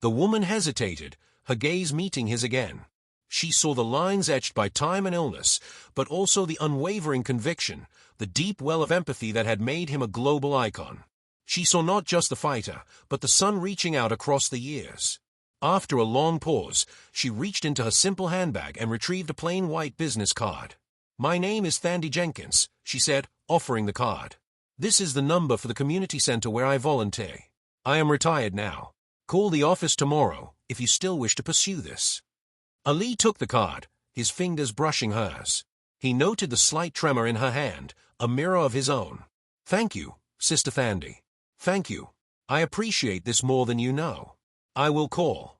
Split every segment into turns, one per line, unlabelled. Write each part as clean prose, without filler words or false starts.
The woman hesitated, her gaze meeting his again. She saw the lines etched by time and illness, but also the unwavering conviction, the deep well of empathy that had made him a global icon. She saw not just the fighter, but the son reaching out across the years. After a long pause, she reached into her simple handbag and retrieved a plain white business card. "My name is Thandi Jenkins," she said, offering the card. "This is the number for the community center where I volunteer. I am retired now. Call the office tomorrow if you still wish to pursue this." Ali took the card, his fingers brushing hers. He noted the slight tremor in her hand, a mirror of his own. "Thank you, Sister Thandi. Thank you. I appreciate this more than you know. I will call."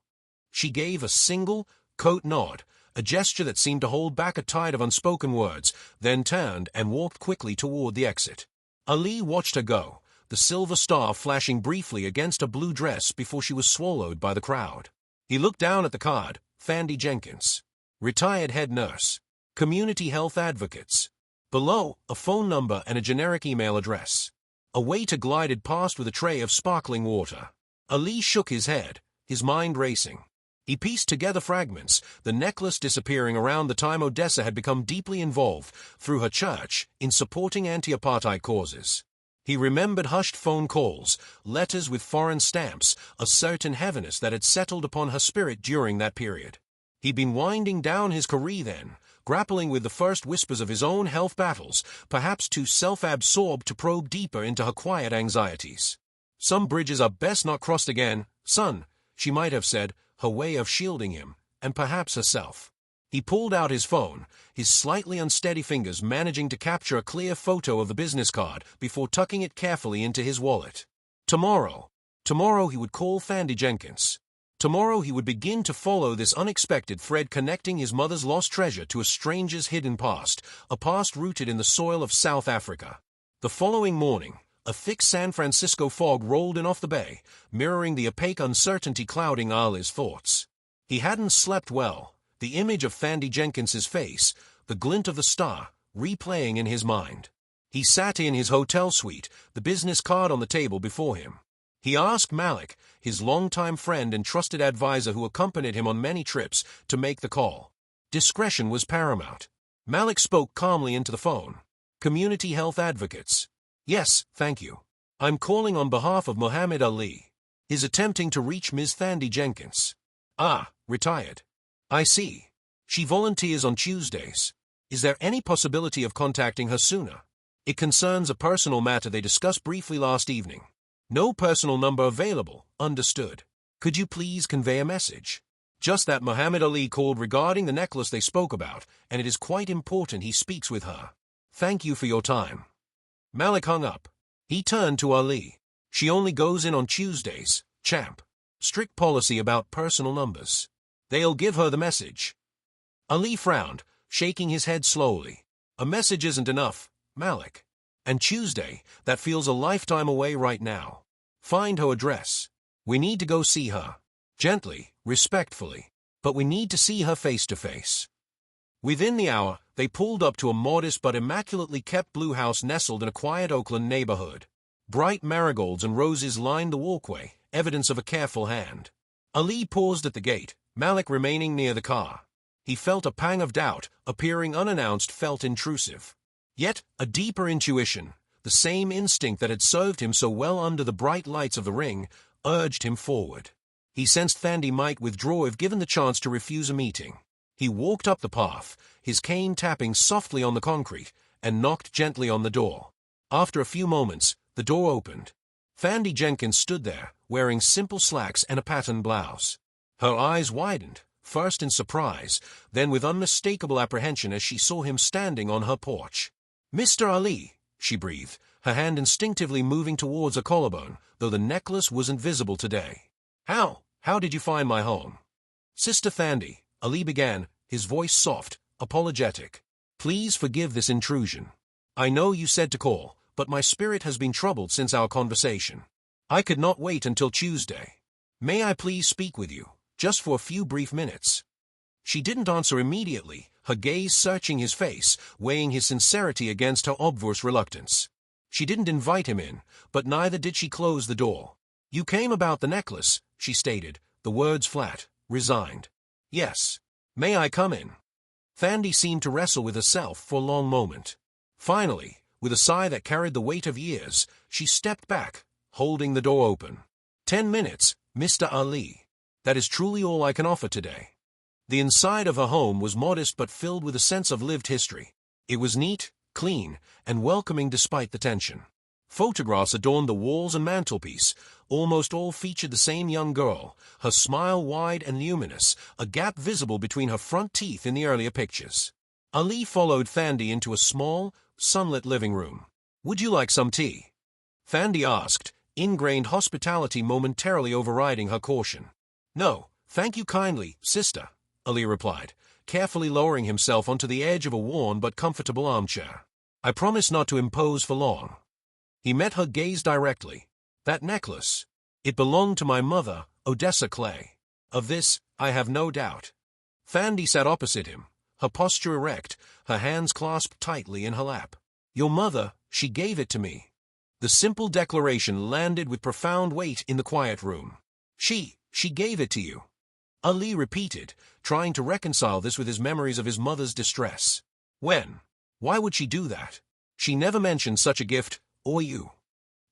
She gave a single, curt nod, a gesture that seemed to hold back a tide of unspoken words, then turned and walked quickly toward the exit. Ali watched her go, the silver star flashing briefly against a blue dress before she was swallowed by the crowd. He looked down at the card, Thandi Jenkins. Retired head nurse. Community health advocates. Below, a phone number and a generic email address. A waiter glided past with a tray of sparkling water. Ali shook his head, his mind racing. He pieced together fragments, the necklace disappearing around the time Odessa had become deeply involved, through her church, in supporting anti-apartheid causes. He remembered hushed phone calls, letters with foreign stamps, a certain heaviness that had settled upon her spirit during that period. He'd been winding down his career then, grappling with the first whispers of his own health battles, perhaps too self-absorbed to probe deeper into her quiet anxieties. "Some bridges are best not crossed again, son," she might have said, her way of shielding him, and perhaps herself. He pulled out his phone, his slightly unsteady fingers managing to capture a clear photo of the business card before tucking it carefully into his wallet. Tomorrow he would call Thandi Jenkins. Tomorrow he would begin to follow this unexpected thread connecting his mother's lost treasure to a stranger's hidden past, a past rooted in the soil of South Africa. The following morning, a thick San Francisco fog rolled in off the bay, mirroring the opaque uncertainty clouding Ali's thoughts. He hadn't slept well. The image of Thandi Jenkins's face, the glint of the star, replaying in his mind. He sat in his hotel suite, the business card on the table before him. He asked Malik, his longtime friend and trusted advisor who accompanied him on many trips, to make the call. Discretion was paramount. Malik spoke calmly into the phone. "Community health advocates." "Yes, thank you. I'm calling on behalf of Mohammed Ali. Is attempting to reach Ms. Thandi Jenkins." "Ah, retired. I see. She volunteers on Tuesdays. Is there any possibility of contacting her sooner? It concerns a personal matter they discussed briefly last evening." "No personal number available. Understood. Could you please convey a message? Just that Mohammed Ali called regarding the necklace they spoke about, and it is quite important he speaks with her. Thank you for your time." Malik hung up. He turned to Ali. "She only goes in on Tuesdays, champ. Strict policy about personal numbers. They'll give her the message." Ali frowned, shaking his head slowly. "A message isn't enough, Malik. And Tuesday, that feels a lifetime away right now. Find her address. We need to go see her. Gently, respectfully. But we need to see her face to face." Within the hour, they pulled up to a modest but immaculately kept blue house nestled in a quiet Oakland neighborhood. Bright marigolds and roses lined the walkway, evidence of a careful hand. Ali paused at the gate, Malik remaining near the car. He felt a pang of doubt, appearing unannounced felt intrusive. Yet, a deeper intuition, the same instinct that had served him so well under the bright lights of the ring, urged him forward. He sensed Thandi might withdraw if given the chance to refuse a meeting. He walked up the path, his cane tapping softly on the concrete, and knocked gently on the door. After a few moments, the door opened. Thandi Jenkins stood there, wearing simple slacks and a patterned blouse. Her eyes widened, first in surprise, then with unmistakable apprehension as she saw him standing on her porch. "Mr. Ali," she breathed, her hand instinctively moving towards a collarbone, though the necklace wasn't visible today. How did you find my home?" "Sister Thandi," Ali began, his voice soft, apologetic. "Please forgive this intrusion. I know you said to call, but my spirit has been troubled since our conversation. I could not wait until Tuesday. May I please speak with you, just for a few brief minutes?" She didn't answer immediately, her gaze searching his face, weighing his sincerity against her obvious reluctance. She didn't invite him in, but neither did she close the door. "You came about the necklace," she stated, the words flat, resigned. Yes. May I come in? Thandi seemed to wrestle with herself for a long moment. Finally, with a sigh that carried the weight of years, she stepped back, holding the door open. 10 minutes, Mr. Ali. That is truly all I can offer today. The inside of her home was modest but filled with a sense of lived history. It was neat, clean, and welcoming despite the tension. Photographs adorned the walls and mantelpiece. Almost all featured the same young girl, her smile wide and luminous, a gap visible between her front teeth in the earlier pictures. Ali followed Thandi into a small, sunlit living room. Would you like some tea? Thandi asked, ingrained hospitality momentarily overriding her caution. No, thank you kindly, sister, Ali replied, carefully lowering himself onto the edge of a worn but comfortable armchair. I promise not to impose for long. He met her gaze directly. That necklace. It belonged to my mother, Odessa KLAY. Of this, I have no doubt. Thandi sat opposite him, her posture erect, her hands clasped tightly in her lap. Your mother, she gave it to me. The simple declaration landed with profound weight in the quiet room. She gave it to you. Ali repeated, trying to reconcile this with his memories of his mother's distress. When? Why would she do that? She never mentioned such a gift, or you.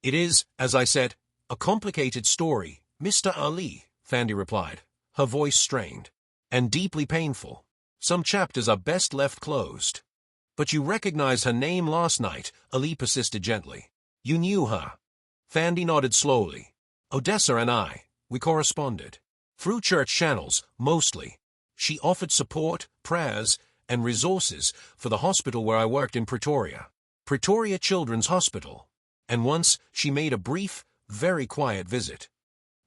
It is, as I said, a complicated story, Mr. Ali, Thandi replied, her voice strained, and deeply painful. Some chapters are best left closed. But you recognized her name last night, Ali persisted gently. You knew her. Thandi nodded slowly. Odessa and I, we corresponded. Through church channels, mostly. She offered support, prayers, and resources for the hospital where I worked in Pretoria. Pretoria Children's Hospital. And once, she made a brief, very quiet visit.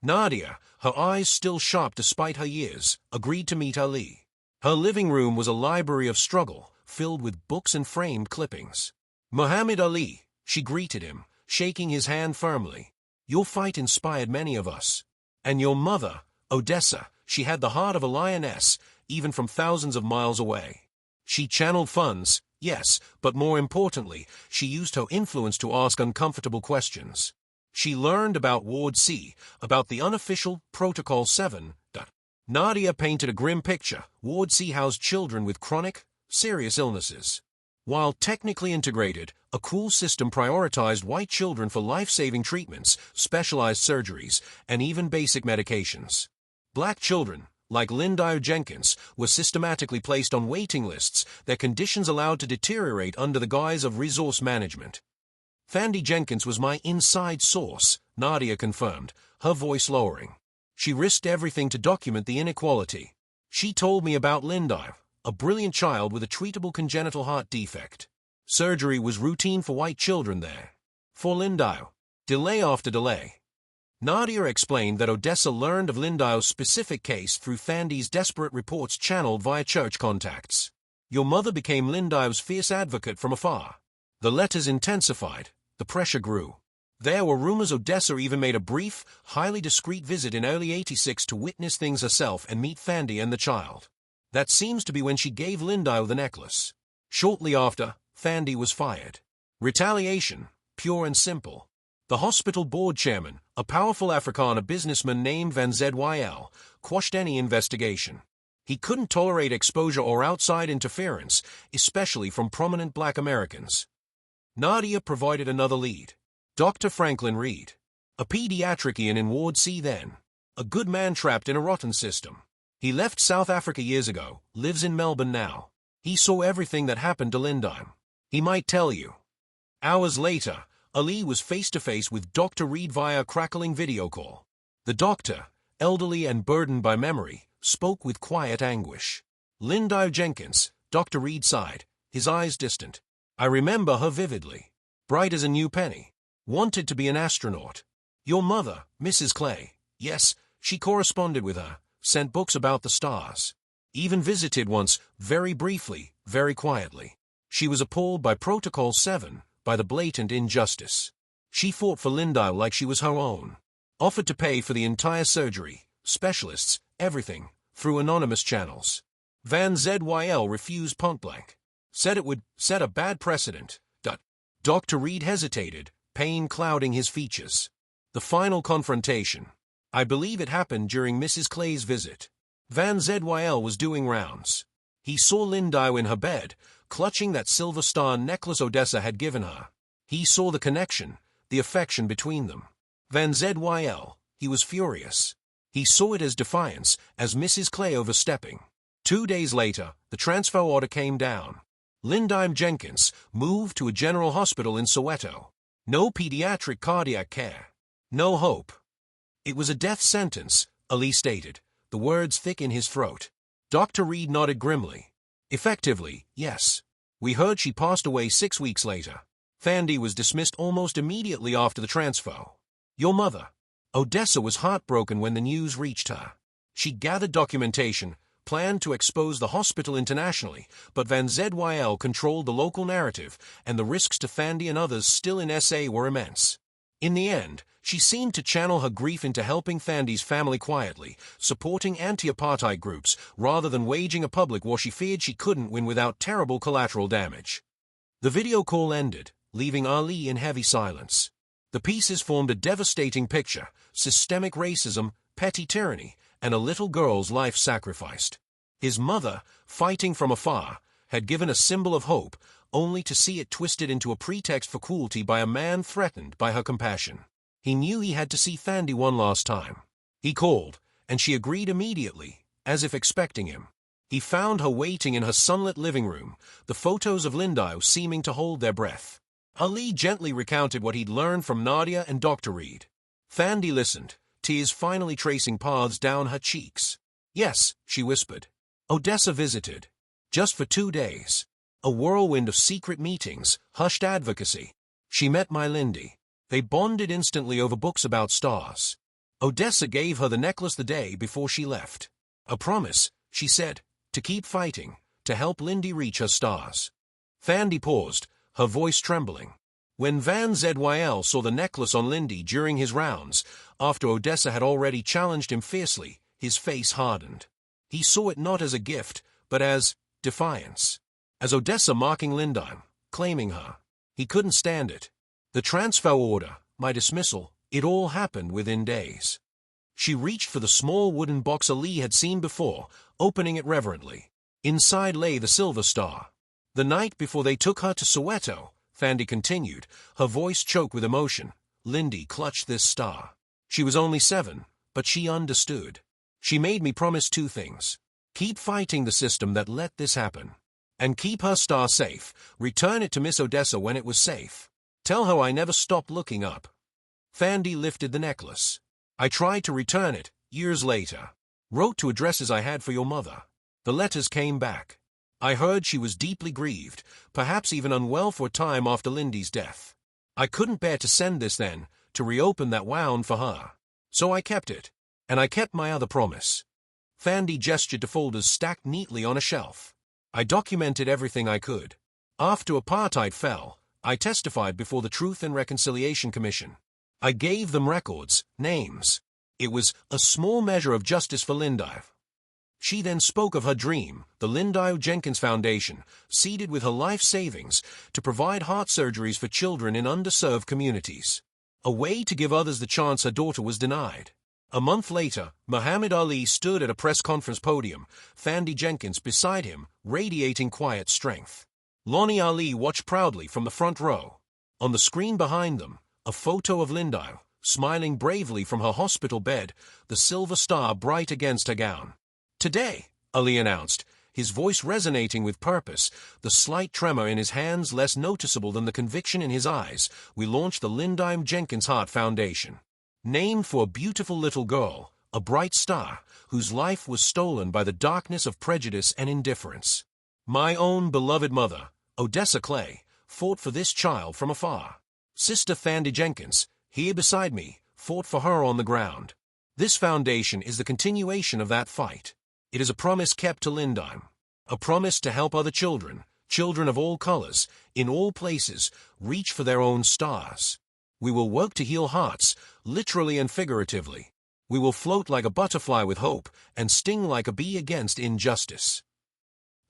Nadia, her eyes still sharp despite her years, agreed to meet Ali. Her living room was a library of struggle, filled with books and framed clippings. Muhammad Ali, she greeted him, shaking his hand firmly. Your fight inspired many of us. And your mother, Odessa, she had the heart of a lioness, even from thousands of miles away. She channeled funds, yes, but more importantly, she used her influence to ask uncomfortable questions. She learned about Ward C, about the unofficial Protocol 7. Nadia painted a grim picture. Ward C housed children with chronic, serious illnesses. While technically integrated, a cruel system prioritized white children for life-saving treatments, specialized surgeries, and even basic medications. Black children, like Linda Jenkins, were systematically placed on waiting lists, their conditions allowed to deteriorate under the guise of resource management. Thandi Jenkins was my inside source, Nadia confirmed, her voice lowering. She risked everything to document the inequality. She told me about Linda, a brilliant child with a treatable congenital heart defect. Surgery was routine for white children there. For Linda, delay after delay. Nadia explained that Odessa learned of Lindao's specific case through Thandi's desperate reports channeled via church contacts. Your mother became Lindao's fierce advocate from afar. The letters intensified, the pressure grew. There were rumors Odessa even made a brief, highly discreet visit in early '86 to witness things herself and meet Thandi and the child. That seems to be when she gave Lindau the necklace. Shortly after, Thandi was fired. Retaliation, pure and simple. The hospital board chairman, a powerful Afrikaner businessman named Van Zyl, quashed any investigation. He couldn't tolerate exposure or outside interference, especially from prominent black Americans. Nadia provided another lead. Dr. Franklin Reed, a pediatrician in Ward C then, a good man trapped in a rotten system. He left South Africa years ago, lives in Melbourne now. He saw everything that happened to Linda. He might tell you. Hours later, Ali was face-to-face with Dr. Reed via a crackling video call. The doctor, elderly and burdened by memory, spoke with quiet anguish. Linda Jenkins, Dr. Reed sighed, his eyes distant. I remember her vividly. Bright as a new penny. Wanted to be an astronaut. Your mother, Mrs. KLAY, yes, she corresponded with her, sent books about the stars. Even visited once, very briefly, very quietly. She was appalled by Protocol 7, by the blatant injustice. She fought for Linda like she was her own. Offered to pay for the entire surgery, specialists, everything, through anonymous channels. Van Zyl refused point-blank. Said it would set a bad precedent. Dr. Reed hesitated, pain clouding his features. The final confrontation. I believe it happened during Mrs. Klay's visit. Van Zyl was doing rounds. He saw Lindy in her bed, clutching that silver star necklace Odessa had given her. He saw the connection, the affection between them. Van Zyl, he was furious. He saw it as defiance, as Mrs. Klay overstepping. 2 days later, the transfer order came down. Lindy Jenkins moved to a general hospital in Soweto. No pediatric cardiac care. No hope. It was a death sentence, Ali stated, the words thick in his throat. Dr. Reed nodded grimly. Effectively, yes. We heard she passed away 6 weeks later. Fandy was dismissed almost immediately after the transfer. Your mother. Odessa was heartbroken when the news reached her. She gathered documentation, planned to expose the hospital internationally, but Van Zyl controlled the local narrative, and the risks to Fandy and others still in SA were immense. In the end, she seemed to channel her grief into helping Fandy's family quietly, supporting anti-apartheid groups, rather than waging a public war she feared she couldn't win without terrible collateral damage. The video call ended, leaving Ali in heavy silence. The pieces formed a devastating picture: systemic racism, petty tyranny, and a little girl's life sacrificed. His mother, fighting from afar, had given a symbol of hope, only to see it twisted into a pretext for cruelty by a man threatened by her compassion. He knew he had to see Fandy one last time. He called, and she agreed immediately, as if expecting him. He found her waiting in her sunlit living room, the photos of Lindy seeming to hold their breath. Ali gently recounted what he'd learned from Nadia and Dr. Reed. Fandy listened, tears finally tracing paths down her cheeks. Yes, she whispered. Odessa visited. Just for 2 days. A whirlwind of secret meetings, hushed advocacy. She met my Lindy. They bonded instantly over books about stars. Odessa gave her the necklace the day before she left. A promise, she said, to keep fighting, to help Lindy reach her stars. Fandy paused, her voice trembling. When Van Zyl saw the necklace on Lindy during his rounds, after Odessa had already challenged him fiercely, his face hardened. He saw it not as a gift, but as defiance. As Odessa mocking Lindy, claiming her. He couldn't stand it. The transfer order, my dismissal, it all happened within days. She reached for the small wooden box Ali had seen before, opening it reverently. Inside lay the silver star. The night before they took her to Soweto, Fandy continued, her voice choked with emotion, Lindy clutched this star. She was only 7, but she understood. She made me promise 2 things. Keep fighting the system that let this happen. And keep her star safe, return it to Miss Odessa when it was safe. Tell her I never stopped looking up. Fandy lifted the necklace. I tried to return it, years later. Wrote to addresses I had for your mother. The letters came back. I heard she was deeply grieved, perhaps even unwell for a time after Lindy's death. I couldn't bear to send this then, to reopen that wound for her. So I kept it. And I kept my other promise. Fandy gestured to folders stacked neatly on a shelf. I documented everything I could. After apartheid fell, I testified before the Truth and Reconciliation Commission. I gave them records, names. It was a small measure of justice for Lindy. She then spoke of her dream, the Lindy Jenkins Foundation, seeded with her life savings, to provide heart surgeries for children in underserved communities. A way to give others the chance her daughter was denied. A month later, Muhammad Ali stood at a press conference podium, Fandy Jenkins beside him, radiating quiet strength. Lonnie Ali watched proudly from the front row. On the screen behind them, a photo of Lindy, smiling bravely from her hospital bed, the silver star bright against her gown. Today, Ali announced, his voice resonating with purpose, the slight tremor in his hands less noticeable than the conviction in his eyes, we launched the Lindy Jenkins Heart Foundation. Named for a beautiful little girl, a bright star, whose life was stolen by the darkness of prejudice and indifference. My own beloved mother, Odessa Klay, fought for this child from afar. Sister Fandy Jenkins, here beside me, fought for her on the ground. This foundation is the continuation of that fight. It is a promise kept to Lindy. A promise to help other children, children of all colors, in all places, reach for their own stars. We will work to heal hearts, literally and figuratively. We will float like a butterfly with hope, and sting like a bee against injustice.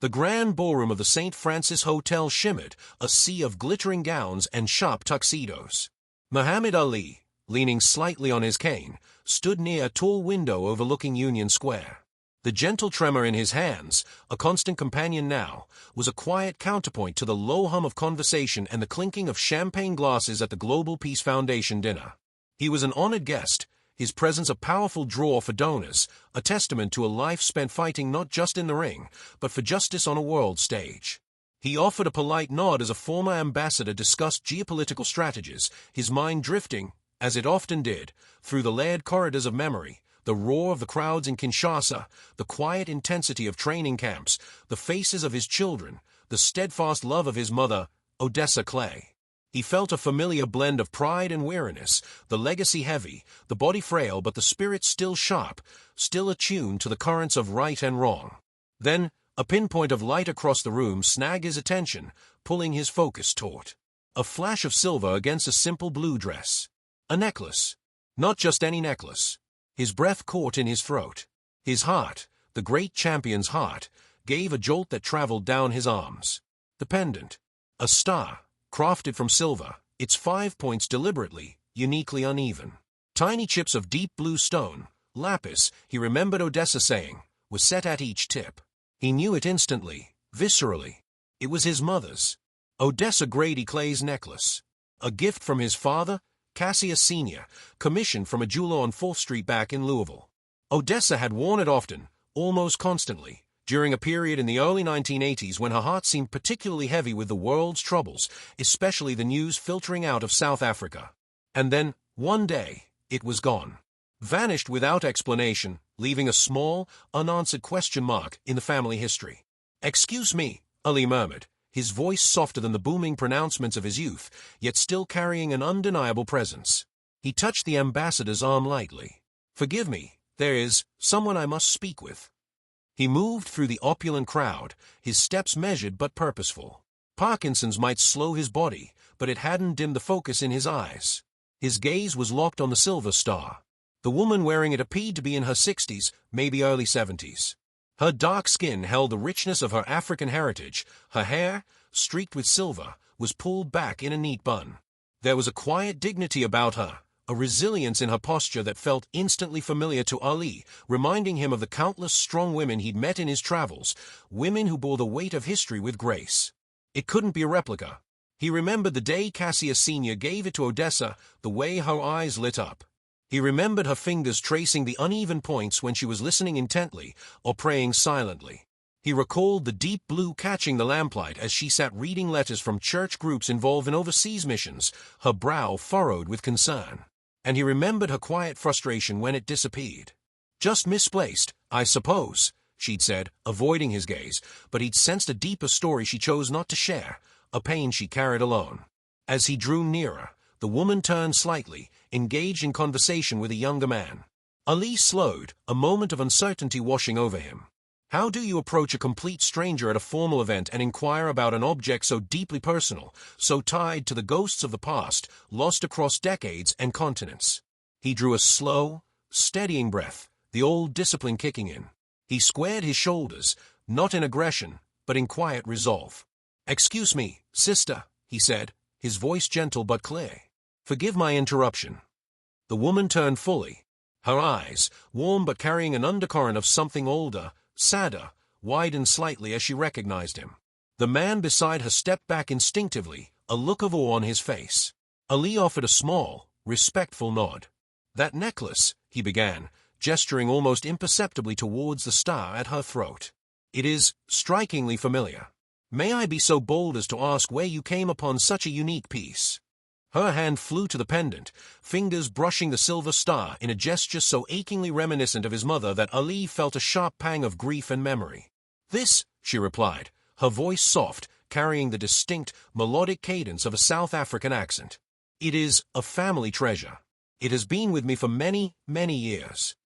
The grand ballroom of the St. Francis Hotel shimmered, a sea of glittering gowns and sharp tuxedos. Muhammad Ali, leaning slightly on his cane, stood near a tall window overlooking Union Square. The gentle tremor in his hands, a constant companion now, was a quiet counterpoint to the low hum of conversation and the clinking of champagne glasses at the Global Peace Foundation dinner. He was an honored guest, his presence a powerful draw for donors, a testament to a life spent fighting not just in the ring, but for justice on a world stage. He offered a polite nod as a former ambassador discussed geopolitical strategies, his mind drifting, as it often did, through the layered corridors of memory, the roar of the crowds in Kinshasa, the quiet intensity of training camps, the faces of his children, the steadfast love of his mother, Odessa KLAY. He felt a familiar blend of pride and weariness, the legacy heavy, the body frail but the spirit still sharp, still attuned to the currents of right and wrong. Then, a pinpoint of light across the room snagged his attention, pulling his focus taut. A flash of silver against a simple blue dress. A necklace. Not just any necklace. His breath caught in his throat. His heart, the great champion's heart, gave a jolt that traveled down his arms. The pendant. A star, crafted from silver, its 5 points deliberately, uniquely uneven. Tiny chips of deep blue stone, lapis, he remembered Odessa saying, was set at each tip. He knew it instantly, viscerally. It was his mother's. Odessa Grady KLAY's necklace. A gift from his father, Cassius Sr., commissioned from a jeweler on 4th Street back in Louisville. Odessa had worn it often, almost constantly, during a period in the early 1980s when her heart seemed particularly heavy with the world's troubles, especially the news filtering out of South Africa. And then, one day, it was gone. Vanished without explanation, leaving a small, unanswered question mark in the family history. "Excuse me," Ali murmured, his voice softer than the booming pronouncements of his youth, yet still carrying an undeniable presence. He touched the ambassador's arm lightly. "Forgive me, there is someone I must speak with." He moved through the opulent crowd, his steps measured but purposeful. Parkinson's might slow his body, but it hadn't dimmed the focus in his eyes. His gaze was locked on the silver star. The woman wearing it appeared to be in her 60s, maybe early 70s. Her dark skin held the richness of her African heritage. Her hair, streaked with silver, was pulled back in a neat bun. There was a quiet dignity about her, a resilience in her posture that felt instantly familiar to Ali, reminding him of the countless strong women he'd met in his travels, women who bore the weight of history with grace. It couldn't be a replica. He remembered the day Cassius Sr. gave it to Odessa, the way her eyes lit up. He remembered her fingers tracing the uneven points when she was listening intently or praying silently. He recalled the deep blue catching the lamplight as she sat reading letters from church groups involved in overseas missions, her brow furrowed with concern. And he remembered her quiet frustration when it disappeared. "Just misplaced, I suppose," she'd said, avoiding his gaze, but he'd sensed a deeper story she chose not to share, a pain she carried alone. As he drew nearer, the woman turned slightly, engaged in conversation with a younger man. Ali slowed, a moment of uncertainty washing over him. How do you approach a complete stranger at a formal event and inquire about an object so deeply personal, so tied to the ghosts of the past, lost across decades and continents? He drew a slow, steadying breath, the old discipline kicking in. He squared his shoulders, not in aggression, but in quiet resolve. "Excuse me, sister," he said, his voice gentle but clear. "Forgive my interruption." The woman turned fully, her eyes, warm but carrying an undercurrent of something older, sadder, widened slightly as she recognized him. The man beside her stepped back instinctively, a look of awe on his face. Ali offered a small, respectful nod. "That necklace," he began, gesturing almost imperceptibly towards the star at her throat. "It is strikingly familiar. May I be so bold as to ask where you came upon such a unique piece?" Her hand flew to the pendant, fingers brushing the silver star in a gesture so achingly reminiscent of his mother that Ali felt a sharp pang of grief and memory. "This," she replied, her voice soft, carrying the distinct, melodic cadence of a South African accent. "It is a family treasure. It has been with me for many, many years."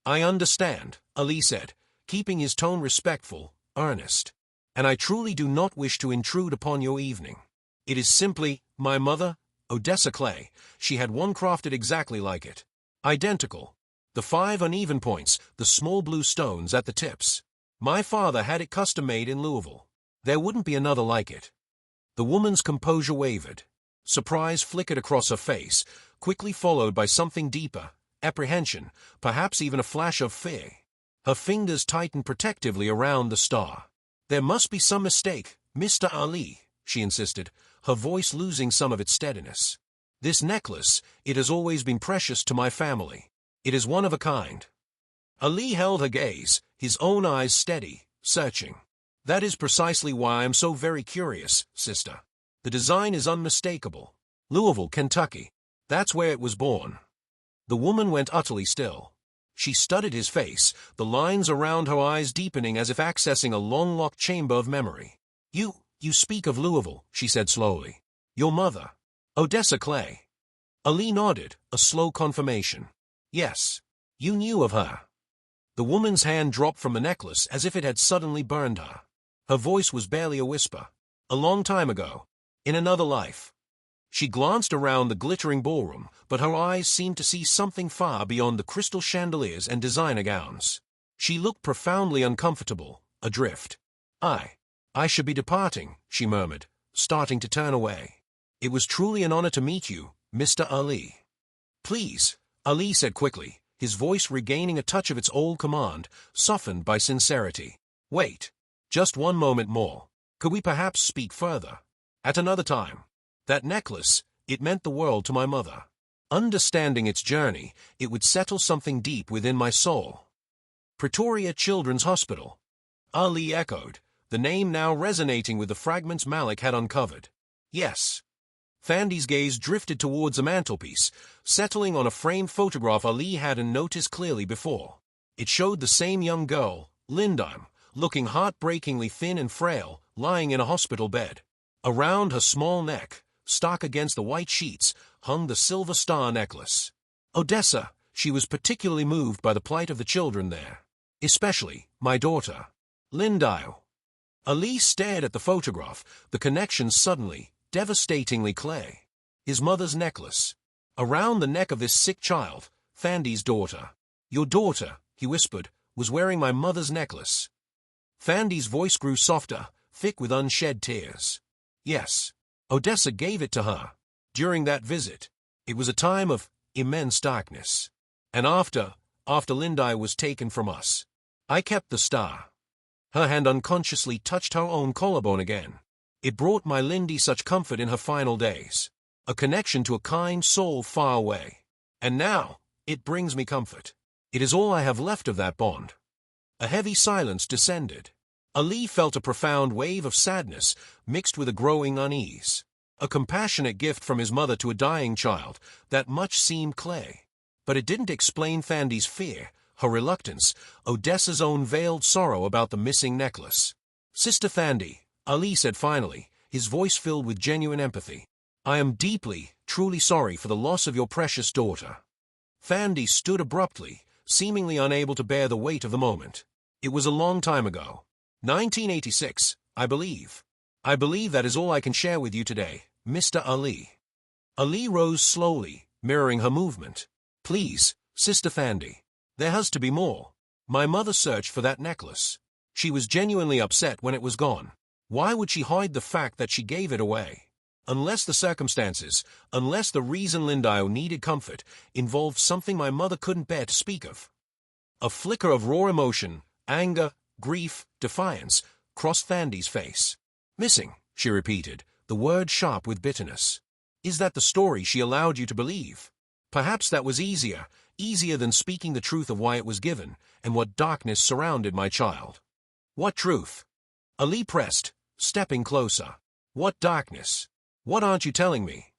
"I understand," Ali said, keeping his tone respectful, earnest. "And I truly do not wish to intrude upon your evening. It is simply, my mother, Odessa KLAY, she had one crafted exactly like it. Identical. The 5 uneven points, the small blue stones at the tips. My father had it custom-made in Louisville. There wouldn't be another like it." The woman's composure wavered. Surprise flickered across her face, quickly followed by something deeper, apprehension, perhaps even a flash of fear. Her fingers tightened protectively around the star. "There must be some mistake, Mr. Ali," she insisted, her voice losing some of its steadiness. "This necklace, it has always been precious to my family. It is one of a kind." Ali held her gaze, his own eyes steady, searching. "That is precisely why I am so very curious, sister. The design is unmistakable. Louisville, Kentucky. That's where it was born." The woman went utterly still. She studied his face, the lines around her eyes deepening as if accessing a long-locked chamber of memory. You speak of Louisville," she said slowly. "Your mother, Odessa KLAY." Ali nodded, a slow confirmation. "Yes. You knew of her." The woman's hand dropped from the necklace as if it had suddenly burned her. Her voice was barely a whisper. "A long time ago. In another life." She glanced around the glittering ballroom, but her eyes seemed to see something far beyond the crystal chandeliers and designer gowns. She looked profoundly uncomfortable, adrift. I should be departing," she murmured, starting to turn away. "It was truly an honor to meet you, Mr. Ali." "Please," Ali said quickly, his voice regaining a touch of its old command, softened by sincerity. "Wait. Just one moment more. Could we perhaps speak further? At another time. That necklace, it meant the world to my mother. Understanding its journey, it would settle something deep within my soul." "Pretoria Children's Hospital," Ali echoed, the name now resonating with the fragments Malik had uncovered. "Yes." Fandy's gaze drifted towards the mantelpiece, settling on a framed photograph Ali hadn't noticed clearly before. It showed the same young girl, Linda, looking heartbreakingly thin and frail, lying in a hospital bed. Around her small neck, stark against the white sheets, hung the silver star necklace. Odessa, she was particularly moved by the plight of the children there. "Especially, my daughter, Linda." Ali stared at the photograph, the connection suddenly, devastatingly clear. His mother's necklace. Around the neck of this sick child, Fandy's daughter. "Your daughter," he whispered, "was wearing my mother's necklace." Fandy's voice grew softer, thick with unshed tears. "Yes. Odessa gave it to her. During that visit. It was a time of immense darkness. And after Linda was taken from us, I kept the star." Her hand unconsciously touched her own collarbone again. "It brought my Lindy such comfort in her final days. A connection to a kind soul far away. And now, it brings me comfort. It is all I have left of that bond." A heavy silence descended. Ali felt a profound wave of sadness mixed with a growing unease. A compassionate gift from his mother to a dying child, that much seemed KLAY. But it didn't explain Fandy's fear, her reluctance, Odessa's own veiled sorrow about the missing necklace. "Sister Fandy," Ali said finally, his voice filled with genuine empathy, "I am deeply, truly sorry for the loss of your precious daughter." Fandy stood abruptly, seemingly unable to bear the weight of the moment. "It was a long time ago. 1986, I believe. I believe that is all I can share with you today, Mr. Ali." Ali rose slowly, mirroring her movement. "Please, Sister Fandy. There has to be more. My mother searched for that necklace. She was genuinely upset when it was gone. Why would she hide the fact that she gave it away? Unless the circumstances, unless the reason Linda needed comfort, involved something my mother couldn't bear to speak of." A flicker of raw emotion, anger, grief, defiance, crossed Fandy's face. "Missing," she repeated, the word sharp with bitterness. "Is that the story she allowed you to believe? Perhaps that was easier than speaking the truth of why it was given, and what darkness surrounded my child." "What truth?" Ali pressed, stepping closer. "What darkness? What aren't you telling me?"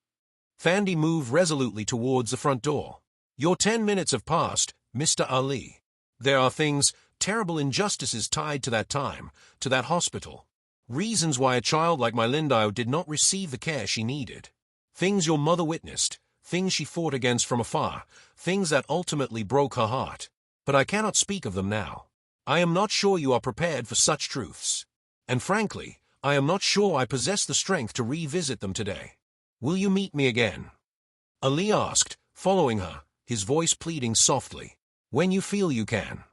Fandy moved resolutely towards the front door. "Your 10 minutes have passed, Mr. Ali. There are things, terrible injustices tied to that time, to that hospital. Reasons why a child like my Linda did not receive the care she needed. Things your mother witnessed, things she fought against from afar, things that ultimately broke her heart. But I cannot speak of them now. I am not sure you are prepared for such truths. And frankly, I am not sure I possess the strength to revisit them today. Will you meet me again?" Ali asked, following her, his voice pleading softly. "When you feel you can."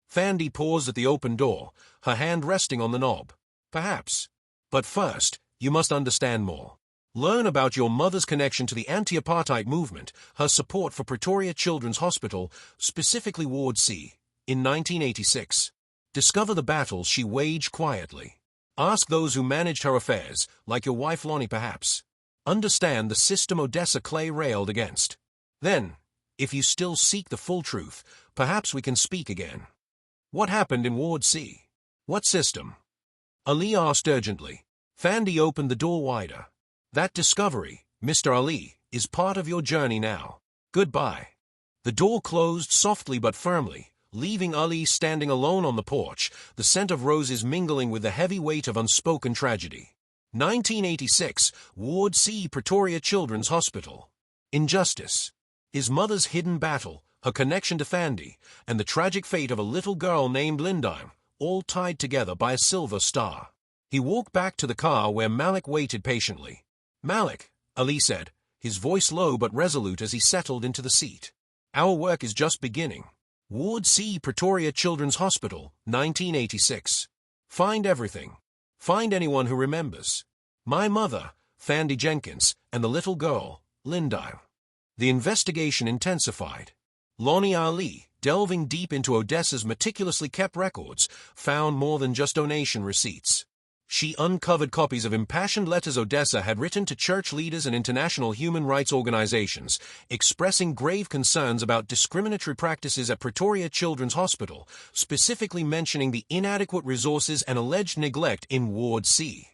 Fandy paused at the open door, her hand resting on the knob. "Perhaps. But first, you must understand more. Learn about your mother's connection to the anti-apartheid movement, her support for Pretoria Children's Hospital, specifically Ward C, in 1986. Discover the battles she waged quietly. Ask those who managed her affairs, like your wife Lonnie perhaps. Understand the system Odessa KLAY railed against. Then, if you still seek the full truth, perhaps we can speak again. What happened in Ward C? What system? Ali asked urgently. Thandi opened the door wider. That discovery, Mr. Ali, is part of your journey now. Goodbye. The door closed softly but firmly, leaving Ali standing alone on the porch, the scent of roses mingling with the heavy weight of unspoken tragedy. 1986, Ward C, Pretoria Children's Hospital. Injustice. His mother's hidden battle, her connection to Thandi, and the tragic fate of a little girl named Lindyne, all tied together by a silver star. He walked back to the car where Malik waited patiently. Malik, Ali said, his voice low but resolute as he settled into the seat. Our work is just beginning. Ward C, Pretoria Children's Hospital, 1986. Find everything. Find anyone who remembers. My mother, Thandi Jenkins, and the little girl, Lindyne. The investigation intensified. Lonnie Ali, delving deep into Odessa's meticulously kept records, found more than just donation receipts. She uncovered copies of impassioned letters Odessa had written to church leaders and international human rights organizations, expressing grave concerns about discriminatory practices at Pretoria Children's Hospital, specifically mentioning the inadequate resources and alleged neglect in Ward C.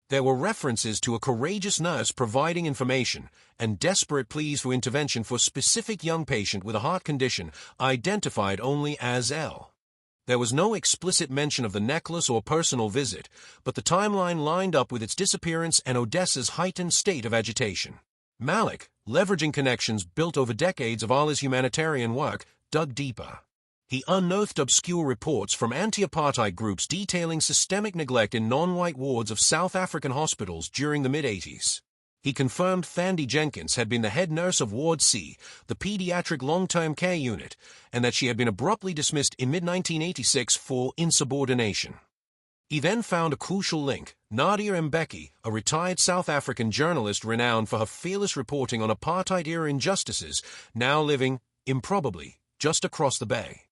There were references to a courageous nurse providing information and desperate pleas for intervention for a specific young patient with a heart condition identified only as L. There was no explicit mention of the necklace or personal visit, but the timeline lined up with its disappearance and Odessa's heightened state of agitation. Malik, leveraging connections built over decades of Ali's humanitarian work, dug deeper. He unearthed obscure reports from anti-apartheid groups detailing systemic neglect in non-white wards of South African hospitals during the mid-80s. He confirmed Thandi Jenkins had been the head nurse of Ward C, the pediatric long-term care unit, and that she had been abruptly dismissed in mid-1986 for insubordination. He then found a crucial link. Nadia Mbeki, a retired South African journalist renowned for her fearless reporting on apartheid-era injustices, now living, improbably, just across the bay.